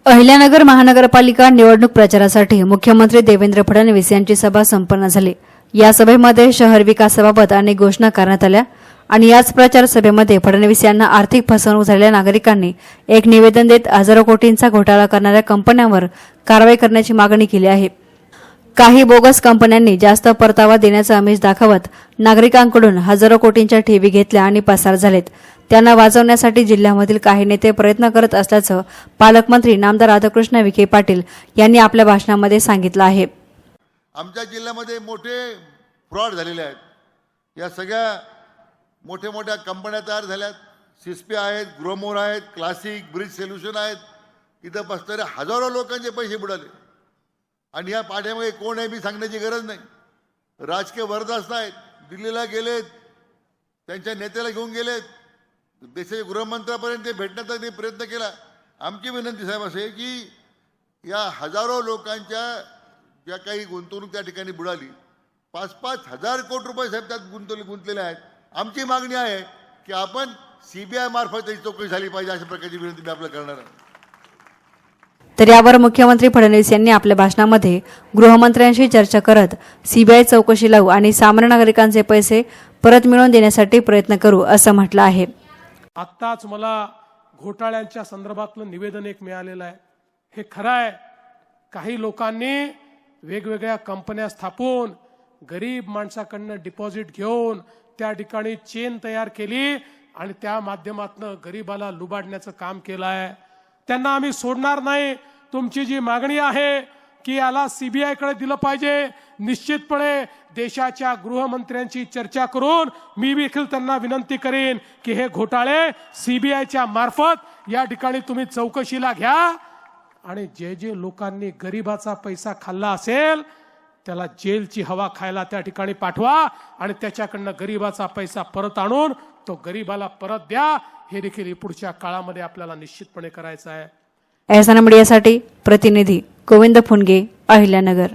अहिल्यानगर महानगरपालिका निवडणूक प्रचारासाठी मुख्यमंत्री देवेंद्र फडणवीस यांची सभा संपन्न झाली। या सभेमध्ये शहर विकासाबाबत अनेक घोषणा करण्यात आल्या आणि याच प्रचार सभेमध्ये फडणवीस यांना आर्थिक फसवणूक झालेल्या नागरिकांनी एक निवेदन देत हजारो कोटींचा घोटाळा करणाऱ्या कंपन्यांवर कारवाई करण्याची मागणी केली आहे। काही बोगस कंपन्यांनी जास्त परतावा देण्याचा आमिष दाखवत नागरिकांकडून हजारो कोटींच्या ठेवी घेतल्या आणि पसार झालेत। त्यांना वाचवण्यासाठी जिल्ह्यामधील काही नेते प्रयत्न करत असल्याचं पालकमंत्री नामदार राधाकृष्ण विखे पाटील यांनी आपल्या भाषणामध्ये सांगितलं आहे। आमच्या जिल्ह्यामध्ये मोठे फ्रॉड झालेले आहेत। या सगळ्या मोठ्या कंपन्या तयार झाल्यात। सिस्पी आहेत, ग्रोमोर आहेत, क्लासिक, ब्रिज सोल्युशन आहेत। इथं बसणारे हजारो लोकांचे पैसे बुडाले आणि या पाठ्यामध्ये कोण आहे मी सांगण्याची गरज नाही। राजकीय वरदास्त आहेत, दिल्लीला गेलेत, त्यांच्या नेत्याला घेऊन गेलेत, देशाच्या गृहमंत्र्यापर्यंत ते भेटण्याचा ते प्रयत्न केला। आमची विनंती साहेब असे की या हजारो लोकांच्या ज्या काही गुंतवणूक त्या ठिकाणी बुडाली, 5-5 हजार कोटी रुपये साहेब त्यात गुंतलेले आहेत। आमची मागणी आहे की आपण सीबीआय मार्फत त्याची चौकशी झाली पाहिजे, अशा प्रकारची विनंती मी आपल्याला करणार आहे। तर यावर मुख्यमंत्री फडणवीस यांनी आपल्या भाषणामध्ये गृहमंत्र्यांशी चर्चा करत सीबीआय चौकशी लावू आणि सामान्य नागरिकांचे पैसे परत मिळवून देण्यासाठी प्रयत्न करू असं म्हटलं आहे। आत्ताच मला घोटाळ्यांच्या संदर्भातलं निवेदन एक मिळालेलं आहे। हे खरं आहे, काही लोकांनी वेगवेगळ्या कंपन्या स्थापून गरीब माणसाकडनं डिपॉझिट घेऊन त्या ठिकाणी चेन तयार केली आणि त्या माध्यमातून गरीबाला लुबाडण्याचं काम केलं आहे। त्यांना आम्ही सोडणार नाही। तुमची जी मागणी आहे की याला सीबीआय कडे दिलं पाहिजे, निश्चितपणे देशाच्या गृहमंत्र्यांची चर्चा करून मी देखील त्यांना विनंती करेन की हे घोटाळे सीबीआयच्या मार्फत या ठिकाणी तुम्ही चौकशीला घ्या आणि जे लोकांनी गरीबाचा पैसा खाल्ला असेल त्याला जेलची हवा खायला त्या ठिकाणी पाठवा आणि त्याच्याकडनं गरीबाचा पैसा परत आणून तो गरीबाला परत द्या। हे देखील पुढच्या काळामध्ये आपल्याला निश्चितपणे करायचं आहे। एहसान मीडियासाठी प्रतिनिधी गोविंद फुनगे, अहिल्यानगर।